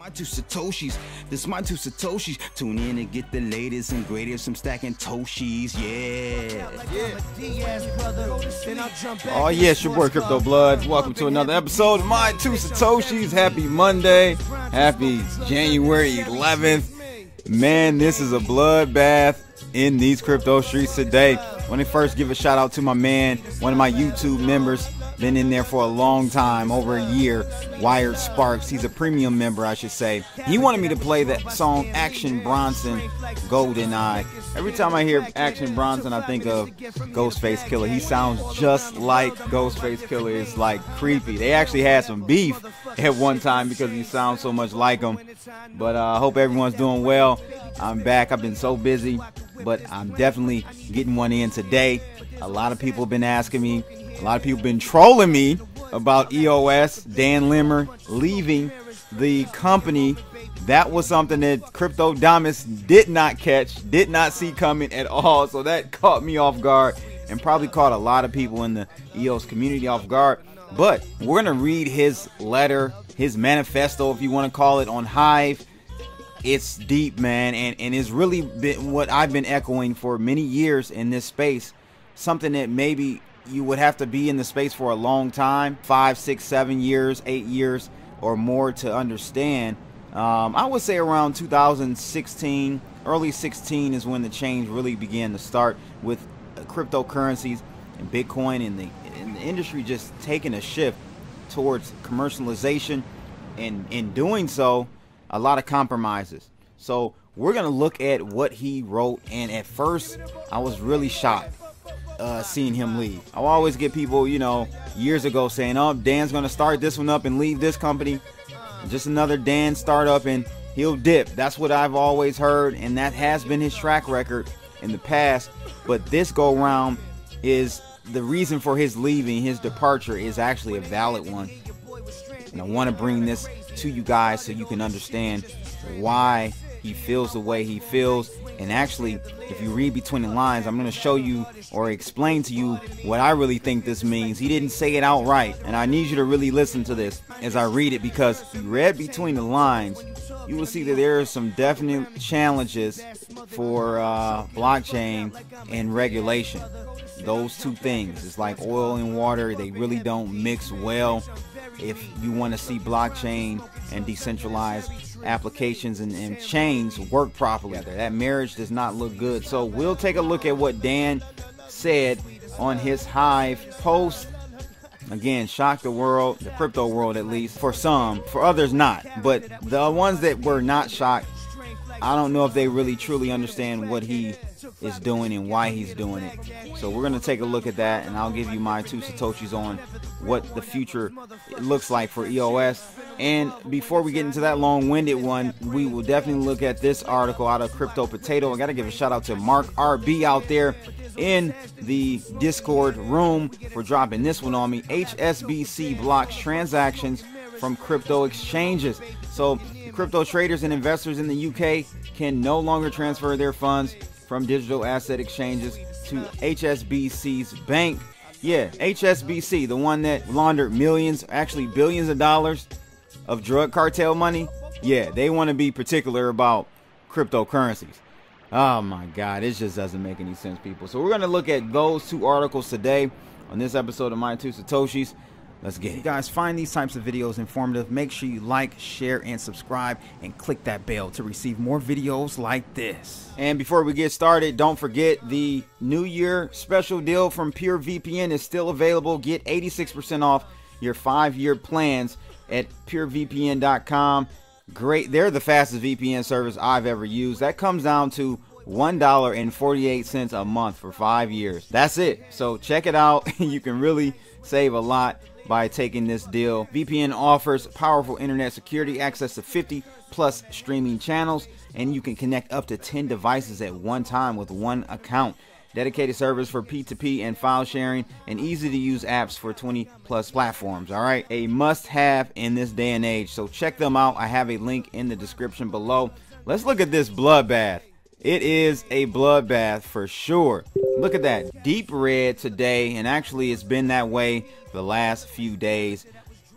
My two Satoshis, this my two Satoshis. Tune in and get the latest and greatest from stacking Toshis, yeah. Oh yes, your boy Crypto Blood. Welcome to another episode of My Two Satoshis. Happy Monday, happy January 11th. Man, this is a bloodbath in these crypto streets today. I want to first give a shout out to my man, one of my YouTube members. Been in there for a long time, over a year, Wired Sparks. He's a premium member, I should say. He wanted me to play that song Action Bronson, Golden Eye. Every time I hear Action Bronson, I think of Ghostface Killer. He sounds just like Ghostface Killer. It's like creepy. They actually had some beef at one time because he sounds so much like him. But I hope everyone's doing well. I'm back. I've been so busy, but I'm definitely getting one in today. A lot of people have been asking me. A lot of people have been trolling me about EOS, Dan Larimer leaving the company. That was something that Crypto Damas did not catch, did not see coming at all. So that caught me off guard and probably caught a lot of people in the EOS community off guard. But we're going to read his letter, his manifesto, if you want to call it, on Hive. It's deep, man, and it's really been what I've been echoing for many years in this space. Something that maybe you would have to be in the space for a long time, 5, 6, 7 years, 8 years or more to understand. I would say around 2016, early 16 is when the change really began to start with cryptocurrencies and Bitcoin, and the industry just taking a shift towards commercialization, and in doing so, a lot of compromises. So we're going to look at what he wrote, and at first I was really shocked seeing him leave. I always get people, you know, years ago saying, oh, Dan's gonna start this one up and leave this company, just another Dan startup and he'll dip. That's what I've always heard, and that has been his track record in the past. But this go round is the reason for his leaving. His departure is actually a valid one, and I want to bring this to you guys so you can understand why he feels the way he feels. And actually, if you read between the lines, I'm going to show you or explain to you what I really think this means. He didn't say it outright, and I need you to really listen to this as I read it, because if you read between the lines, you will see that there are some definite challenges for blockchain and regulation. Those two things, it's like oil and water, they really don't mix well if you want to see blockchain and decentralized applications and chains work properly. That marriage does not look good. So we'll take a look at what Dan said on his Hive post. Again, shocked the world, the crypto world at least, for some, for others not. But the ones that were not shocked, I don't know if they really truly understand what he is doing and why he's doing it. So we're going to take a look at that, and I'll give you my two Satoshis on what the future looks like for EOS. And before we get into that long-winded one, we will definitely look at this article out of Crypto Potato. I got to give a shout out to Mark RB out there in the Discord room for dropping this one on me. Hsbc blocks transactions from crypto exchanges. So crypto traders and investors in the UK can no longer transfer their funds from digital asset exchanges to HSBC's bank. Yeah, HSBC, the one that laundered millions, actually billions of dollars of drug cartel money. Yeah, they want to be particular about cryptocurrencies. Oh my God, it just doesn't make any sense, people. So we're going to look at those two articles today on this episode of My Two Satoshis. Let's get it. If you guys find these types of videos informative, make sure you like, share, and subscribe, and click that bell to receive more videos like this. And before we get started, don't forget the New Year special deal from PureVPN is still available. Get 86% off your 5-year plans at purevpn.com. Great. They're the fastest VPN service I've ever used. That comes down to $1.48 a month for 5 years. That's it. So check it out. You can really save a lot by taking this deal. VPN offers powerful internet security, access to 50+ streaming channels, and you can connect up to 10 devices at one time with one account. Dedicated servers for P2P and file sharing, and easy to use apps for 20+ platforms. All right, a must have in this day and age. So check them out. I have a link in the description below. Let's look at this bloodbath. It is a bloodbath for sure. Look at that, deep red today, and actually it's been that way the last few days.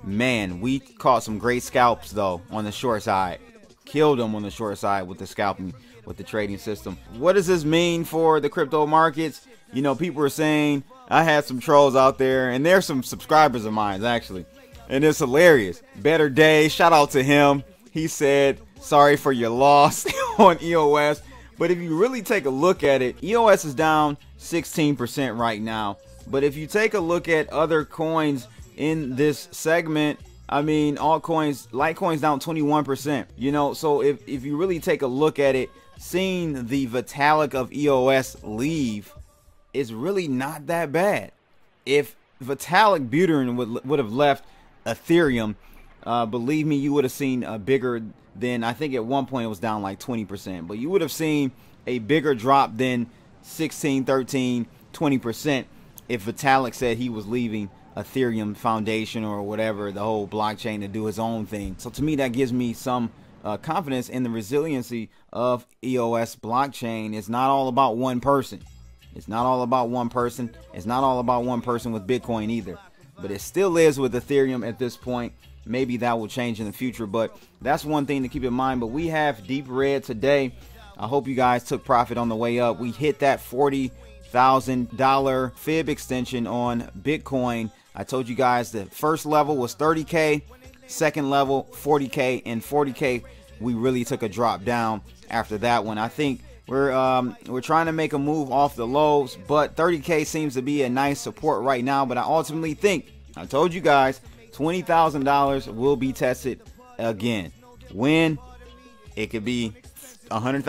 Man, we caught some great scalps though on the short side. Killed them on the short side with the scalping, with the trading system. What does this mean for the crypto markets? You know, people are saying, I had some trolls out there, and there's some subscribers of mine actually, and it's hilarious. Better Day, shout out to him. He said, sorry for your loss on EOS. But if you really take a look at it, EOS is down 16% right now. But if you take a look at other coins in this segment, I mean, altcoins, Litecoin's down 21%. You know, so if you really take a look at it, seeing the Vitalik of EOS leave is really not that bad. If Vitalik Buterin would have left Ethereum, believe me, you would have seen a bigger than, I think at one point it was down like 20%, but you would have seen a bigger drop than 16, 13, 20% if Vitalik said he was leaving Ethereum Foundation or whatever, the whole blockchain, to do his own thing. So to me, that gives me some confidence in the resiliency of EOS blockchain. It's not all about one person. It's not all about one person. It's not all about one person with Bitcoin either. But it still is with Ethereum at this point. Maybe that will change in the future, but that's one thing to keep in mind. But we have deep red today. I hope you guys took profit on the way up. We hit that $40,000 fib extension on Bitcoin. I told you guys the first level was 30K, second level 40K, and 40K we really took a drop down after that one. I think we're trying to make a move off the lows, but 30K seems to be a nice support right now. But I ultimately think, I told you guys, $20,000 will be tested again. When? It could be $100,000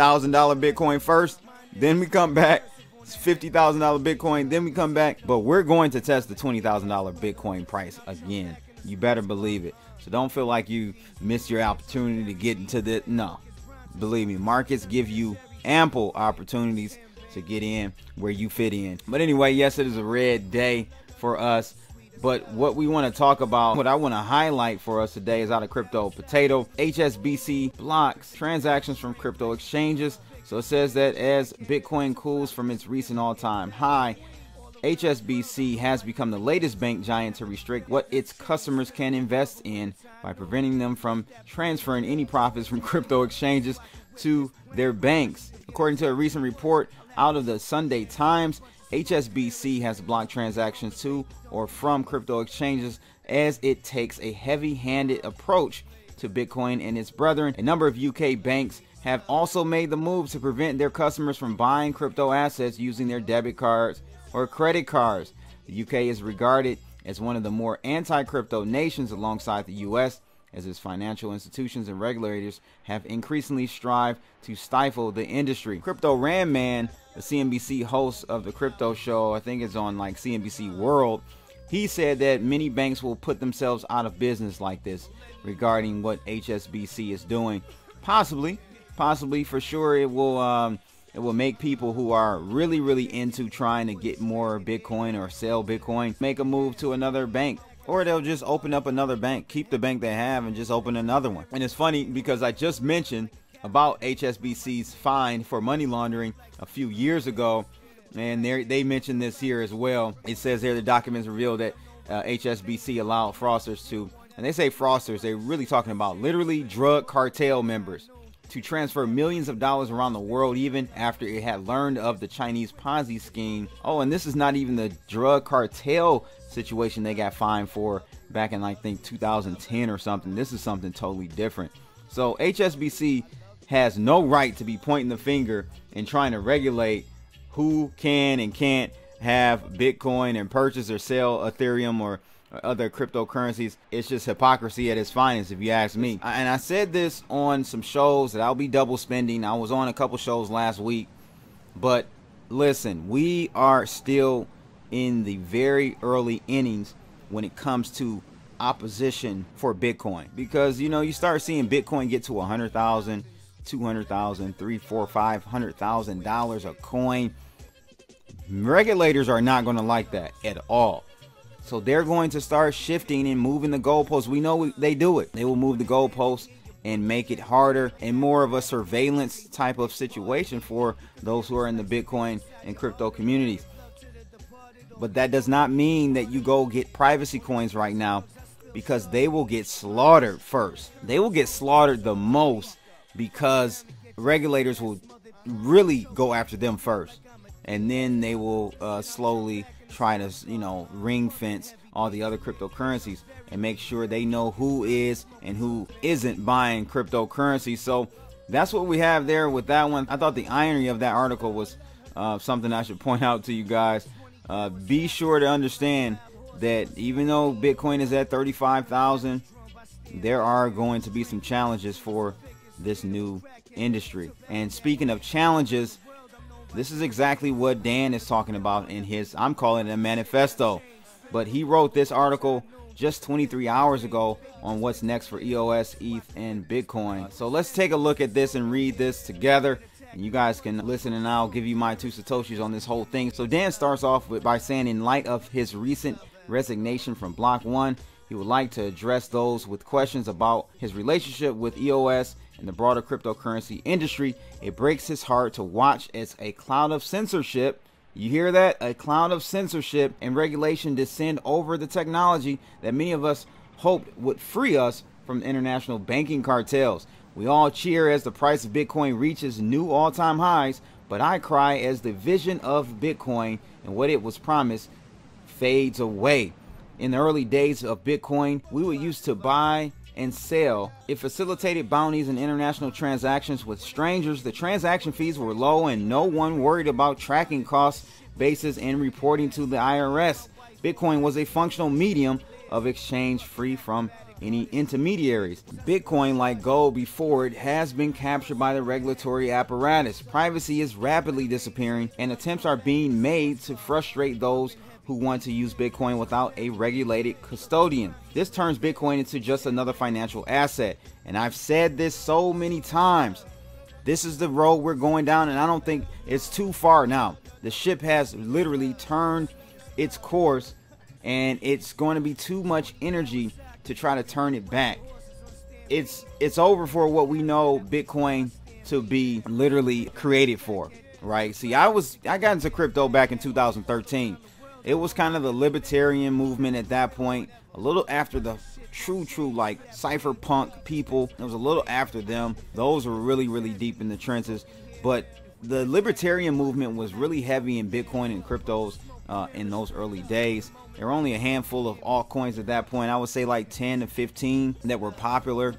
Bitcoin first, then we come back. It's $50,000 Bitcoin, then we come back. But we're going to test the $20,000 Bitcoin price again. You better believe it. So don't feel like you missed your opportunity to get into the, no. Believe me, markets give you ample opportunities to get in where you fit in. But anyway, yes, it is a red day for us. But what we want to talk about, what I want to highlight for us today is out of Crypto Potato. Hsbc blocks transactions from crypto exchanges. So it says that as Bitcoin cools from its recent all-time high, Hsbc has become the latest bank giant to restrict what its customers can invest in by preventing them from transferring any profits from crypto exchanges to their banks. According to a recent report out of the Sunday Times, Hsbc has blocked transactions to or from crypto exchanges as it takes a heavy-handed approach to Bitcoin and its brethren. A number of UK banks have also made the move to prevent their customers from buying crypto assets using their debit cards or credit cards. The UK is regarded as one of the more anti-crypto nations alongside the US, as its financial institutions and regulators have increasingly strived to stifle the industry. Crypto Ram Man, the CNBC host of the crypto show, I think it's on like CNBC World, he said that many banks will put themselves out of business like this regarding what Hsbc is doing. Possibly for sure it will make people who are really into trying to get more Bitcoin or sell Bitcoin make a move to another bank. Or they'll just open up another bank, keep the bank they have, and just open another one. And it's funny because I just mentioned about HSBC's fine for money laundering a few years ago, and they mentioned this here as well. It says there the documents reveal that HSBC allowed fraudsters to, and they say fraudsters, they're really talking about literally drug cartel members, to transfer millions of dollars around the world even after it had learned of the Chinese Ponzi scheme. Oh, and this is not even the drug cartel situation they got fined for back in, I think, 2010 or something. This is something totally different. So HSBC has no right to be pointing the finger and trying to regulate who can and can't have Bitcoin and purchase or sell Ethereum or other cryptocurrencies. It's just hypocrisy at its finest, if you ask me. And I said this on some shows that I'll be double spending. I was on a couple shows last week, but listen, we are still in the very early innings when it comes to opposition for Bitcoin, because you know, you start seeing Bitcoin get to 100,000, 200,000, $300,000, $400,000, $500,000 a coin. Regulators are not going to like that at all. So they're going to start shifting and moving the goalposts. We know they do it. They will move the goalposts and make it harder and more of a surveillance type of situation for those who are in the Bitcoin and crypto communities. But that does not mean that you go get privacy coins right now because they will get slaughtered first. They will get slaughtered the most because regulators will really go after them first, and then they will slowly try to, ring fence all the other cryptocurrencies and make sure they know who is and who isn't buying cryptocurrency. So that's what we have there with that one. I thought the irony of that article was something I should point out to you guys. Be sure to understand that even though Bitcoin is at 35,000, there are going to be some challenges for this new industry. And speaking of challenges, this is exactly what Dan is talking about in his, I'm calling it a manifesto, but he wrote this article just 23 hours ago on what's next for EOS, ETH, and Bitcoin. So let's take a look at this and read this together, and you guys can listen, and I'll give you my 2 Satoshis on this whole thing. So Dan starts off by saying, in light of his recent resignation from block.one, he would like to address those with questions about his relationship with EOS and the broader cryptocurrency industry. It breaks his heart to watch as a cloud of censorship, you hear that? A cloud of censorship and regulation descend over the technology that many of us hoped would free us from international banking cartels. We all cheer as the price of Bitcoin reaches new all-time highs, but I cry as the vision of Bitcoin and what it was promised fades away. In the early days of Bitcoin, we were used to buy and sell. It facilitated bounties and international transactions with strangers. The transaction fees were low and no one worried about tracking costs, bases, and reporting to the IRS. Bitcoin was a functional medium of exchange free from any intermediaries. Bitcoin, like gold before it, has been captured by the regulatory apparatus. Privacy is rapidly disappearing and attempts are being made to frustrate those who want to use Bitcoin without a regulated custodian. This turns Bitcoin into just another financial asset. And I've said this so many times. This is the road we're going down, and I don't think it's too far now. The ship has literally turned its course, and it's going to be too much energy to try to turn it back. It's over for what we know Bitcoin to be literally created for, right? See, I got into crypto back in 2013. It was kind of the libertarian movement at that point, a little after the true like cypherpunk people. It was a little after them. Those were really deep in the trenches, but the libertarian movement was really heavy in Bitcoin and cryptos in those early days. There were only a handful of altcoins at that point. I would say like 10 to 15 that were popular,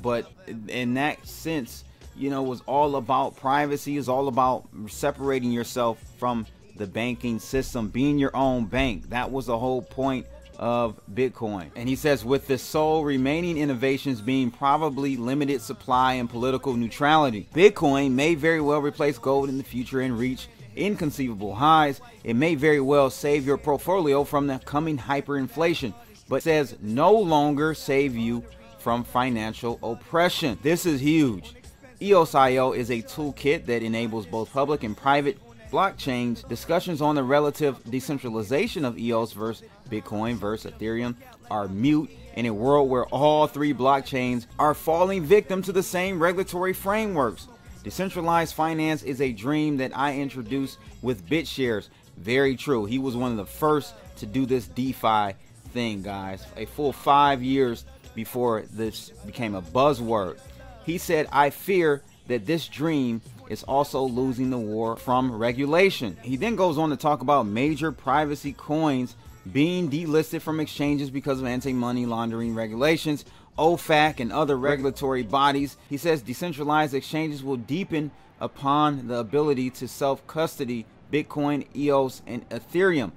but in that sense, was all about privacy, is all about separating yourself from the banking system, being your own bank. That was the whole point of Bitcoin. And he says, with the sole remaining innovations being probably limited supply and political neutrality, Bitcoin may very well replace gold in the future and reach inconceivable highs. It may very well save your portfolio from the coming hyperinflation, but says no longer save you from financial oppression. This is huge. EOS.io is a toolkit that enables both public and private blockchains. Discussions on the relative decentralization of EOS versus Bitcoin versus Ethereum are mute in a world where all three blockchains are falling victim to the same regulatory frameworks. Decentralized finance is a dream that I introduced with BitShares. Very true. He was one of the first to do this DeFi thing, guys, a full 5 years before this became a buzzword. He said, I fear that this dream is also losing the war from regulation. He then goes on to talk about major privacy coins being delisted from exchanges because of anti-money laundering regulations, OFAC, and other regulatory bodies. He says decentralized exchanges will deepen upon the ability to self-custody Bitcoin, EOS, and Ethereum.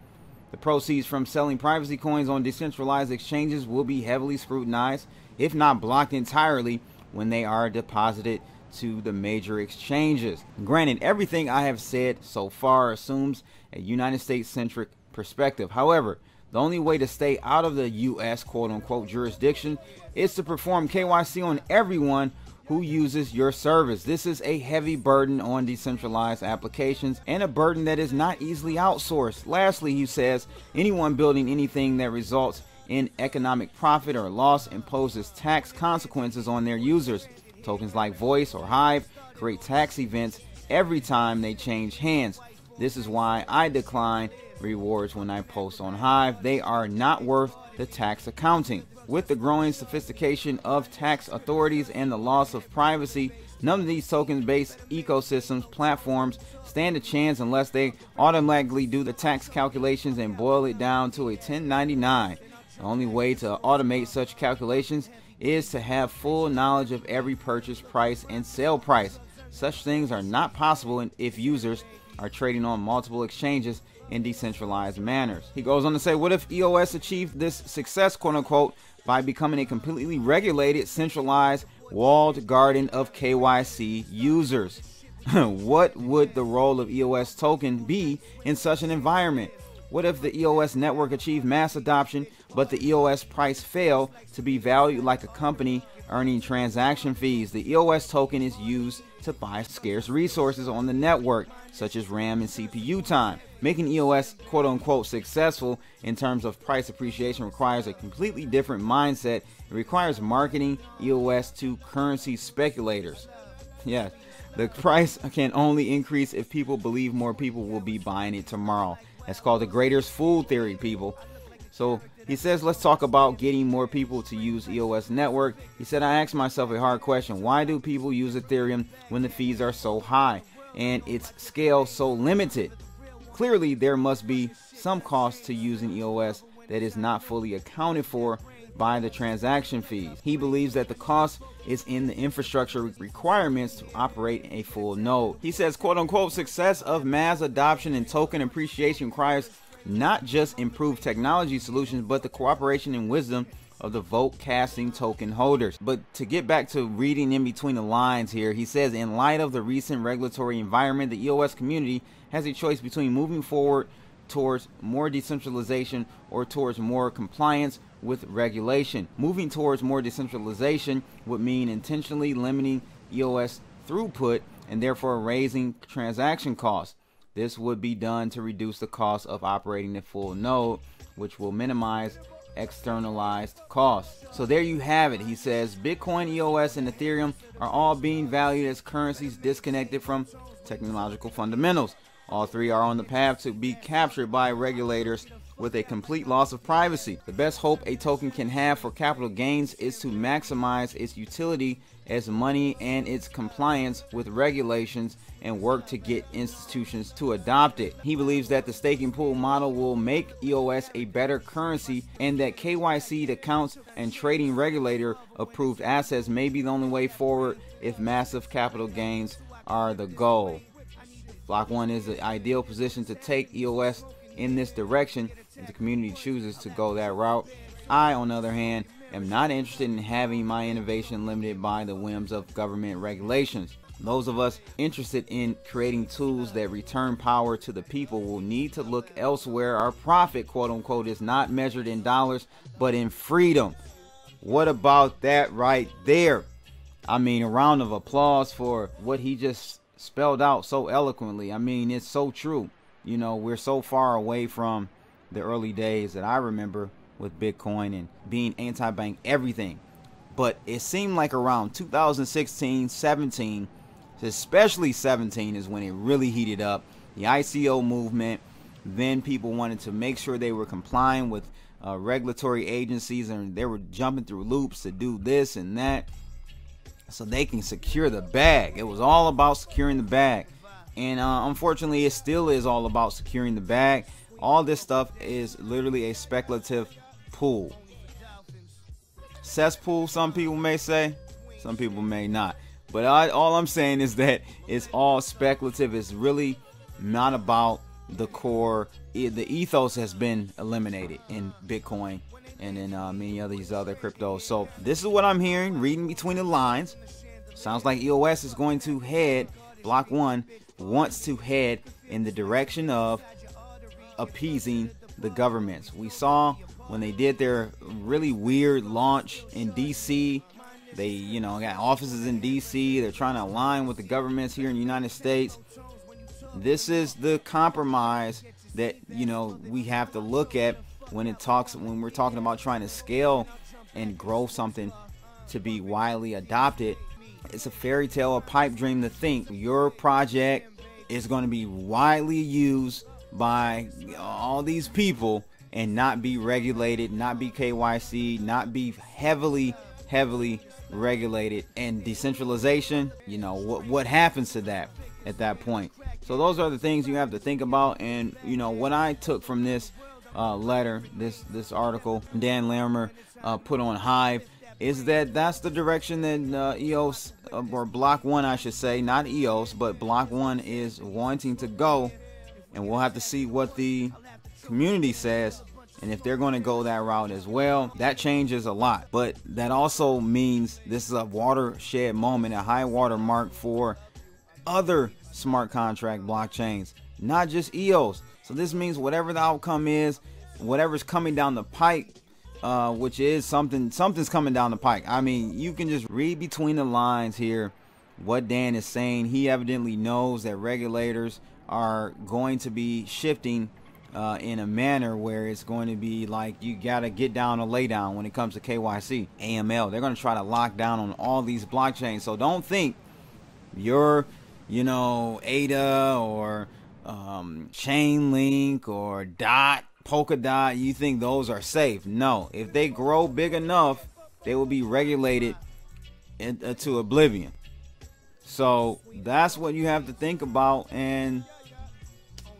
The proceeds from selling privacy coins on decentralized exchanges will be heavily scrutinized, if not blocked entirely, when they are deposited to the major exchanges. Granted, everything I have said so far assumes a United States-centric perspective. However, the only way to stay out of the U.S. quote-unquote jurisdiction is to perform KYC on everyone who uses your service. This is a heavy burden on decentralized applications and a burden that is not easily outsourced. Lastly, he says, anyone building anything that results in economic profit or loss imposes tax consequences on their users. Tokens like Voice or Hive create tax events every time they change hands. This is why I decline rewards when I post on Hive. They are not worth the tax accounting. With the growing sophistication of tax authorities and the loss of privacy, none of these tokens-based ecosystems platforms stand a chance unless they automatically do the tax calculations and boil it down to a 1099. The only way to automate such calculations is to have full knowledge of every purchase price and sale price. Such things are not possible if users are trading on multiple exchanges in decentralized manners. He goes on to say, what if EOS achieved this success, quote unquote, by becoming a completely regulated, centralized, walled garden of KYC users? What would the role of EOS token be in such an environment? What if the EOS network achieved mass adoption, but the EOS price failed to be valued like a company earning transaction fees? The EOS token is used to buy scarce resources on the network, such as RAM and CPU time. Making EOS quote-unquote successful in terms of price appreciation requires a completely different mindset. It requires marketing EOS to currency speculators. Yes, the price can only increase if people believe more people will be buying it tomorrow. That's called the greatest fool theory, people. So he says, let's talk about getting more people to use EOS network. He said, I asked myself a hard question. Why do people use Ethereum when the fees are so high and its scale so limited? Clearly, there must be some cost to using EOS that is not fully accounted for by the transaction fees. He believes that the cost is in the infrastructure requirements to operate a full node. He says, quote unquote, success of mass adoption and token appreciation requires not just improved technology solutions, but the cooperation and wisdom of the vote casting token holders. But to get back to reading in between the lines here, he says, in light of the recent regulatory environment, the EOS community has a choice between moving forward towards more decentralization or towards more compliance with regulation. Moving towards more decentralization would mean intentionally limiting EOS throughput and therefore raising transaction costs. This would be done to reduce the cost of operating the full node, which will minimize externalized costs. So there you have it. He says Bitcoin, EOS, and Ethereum are all being valued as currencies disconnected from technological fundamentals. All three are on the path to be captured by regulators with a complete loss of privacy. The best hope a token can have for capital gains is to maximize its utility as money and its compliance with regulations and work to get institutions to adopt it. He believes that the staking pool model will make EOS a better currency and that KYC accounts and trading regulator approved assets may be the only way forward if massive capital gains are the goal. block.one is the ideal position to take EOS in this direction if the community chooses to go that route. I, on the other hand, am not interested in having my innovation limited by the whims of government regulations. Those of us interested in creating tools that return power to the people will need to look elsewhere. Our profit, quote unquote, is not measured in dollars, but in freedom. What about that right there? I mean, a round of applause for what he just spelled out so eloquently. I mean, it's so true. You know, we're so far away from the early days that I remember with Bitcoin and being anti-bank everything. But it seemed like around 2016, 17, especially 17 is when it really heated up. The ICO movement, then people wanted to make sure they were complying with regulatory agencies, and they were jumping through loops to do this and that so they can secure the bag. It was all about securing the bag. And unfortunately, it still is all about securing the bag. All this stuff is literally a speculative pool. Cesspool, some people may say, some people may not. But all I'm saying is that it's all speculative. It's really not about the core. The ethos has been eliminated in Bitcoin and in many of these other cryptos. So this is what I'm hearing, reading between the lines. Sounds like EOS is going to head, block.one wants to head in the direction of appeasing the governments. We saw when they did their really weird launch in DC, they, you know, got offices in DC. They're trying to align with the governments here in the United States. This is the compromise that, you know, we have to look at when we're talking about trying to scale and grow something to be widely adopted. It's a fairy tale, a pipe dream to think your project is going to be widely used by all these people and not be regulated, not be KYC, not be heavily regulated. And decentralization, you know, what happens to that at that point? So those are the things you have to think about. And you know what I took from this letter, this article Dan Larimer put on Hive, is that that's the direction that EOS or block.one, I should say, not EOS, but block.one is wanting to go. And we'll have to see what the community says, and if they're going to go that route as well. That changes a lot, but that also means this is a watershed moment, a high water mark for other smart contract blockchains, not just EOS. So this means whatever the outcome is, whatever's coming down the pike, which is something's coming down the pike. I mean, you can just read between the lines here what Dan is saying. He evidently knows that regulators are going to be shifting in a manner where it's going to be like you gotta get down or lay down when it comes to KYC, AML. They're going to try to lock down on all these blockchains. So don't think you're, you know, ADA or Chainlink or Polkadot, you think those are safe. No, if they grow big enough, they will be regulated into oblivion. So that's what you have to think about, and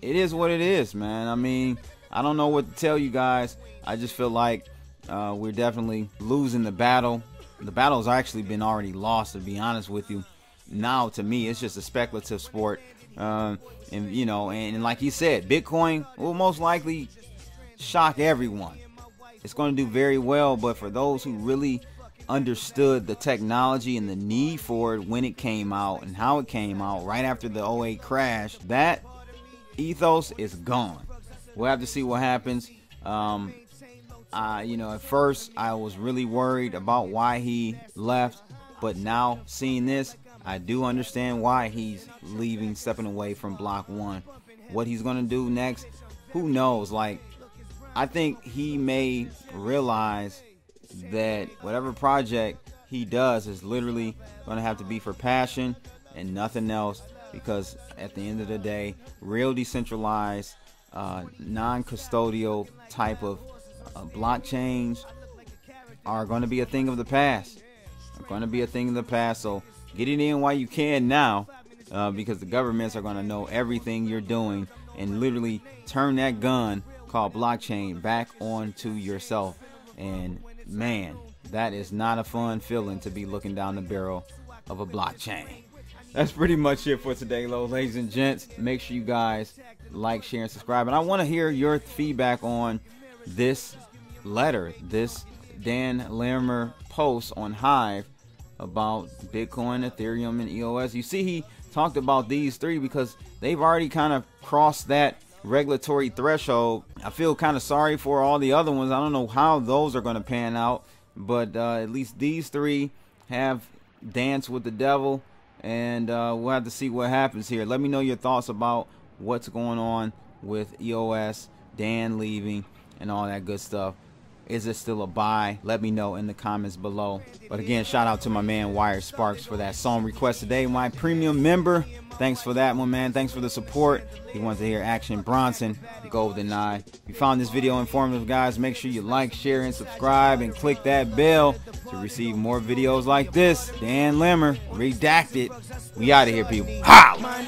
it is what it is, man. I mean, I don't know what to tell you guys. I just feel like we're definitely losing the battle. The battle's actually been already lost, to be honest with you. Now, to me, it's just a speculative sport. And you know, and like he said, Bitcoin will most likely shock everyone. It's going to do very well, but for those who really understood the technology and the need for it when it came out and how it came out right after the '08 crash, that ethos is gone. We'll have to see what happens. You know, at first I was really worried about why he left, but now seeing this, I do understand why he's leaving, stepping away from block.one. What he's gonna do next, who knows? Like, I think he may realize that whatever project he does is literally gonna have to be for passion and nothing else, because at the end of the day, real decentralized, non-custodial type of blockchains are going to be a thing of the past. So get it in while you can now, because the governments are going to know everything you're doing and literally turn that gun called blockchain back onto yourself. And man, that is not a fun feeling to be looking down the barrel of a blockchain. That's pretty much it for today, ladies and gents. Make sure you guys like, share, and subscribe. And I want to hear your feedback on this letter, this Dan Larimer post on Hive about Bitcoin, Ethereum, and EOS. You see, he talked about these three because they've already kind of crossed that regulatory threshold. I feel kind of sorry for all the other ones. I don't know how those are going to pan out, but at least these three have danced with the devil. And we'll have to see what happens here. Let me know your thoughts about what's going on with EOS, Dan leaving, and all that good stuff. Is it still a buy? Let me know in the comments below. But again, shout out to my man Wired Sparks for that song request today, my premium member. Thanks for that one, man. Thanks for the support. He wants to hear Action Bronson, Golden Eye. If you found this video informative, guys, make sure you like, share, and subscribe, and click that bell to receive more videos like this. Dan Larimer, redacted. We out of here, people. Holla!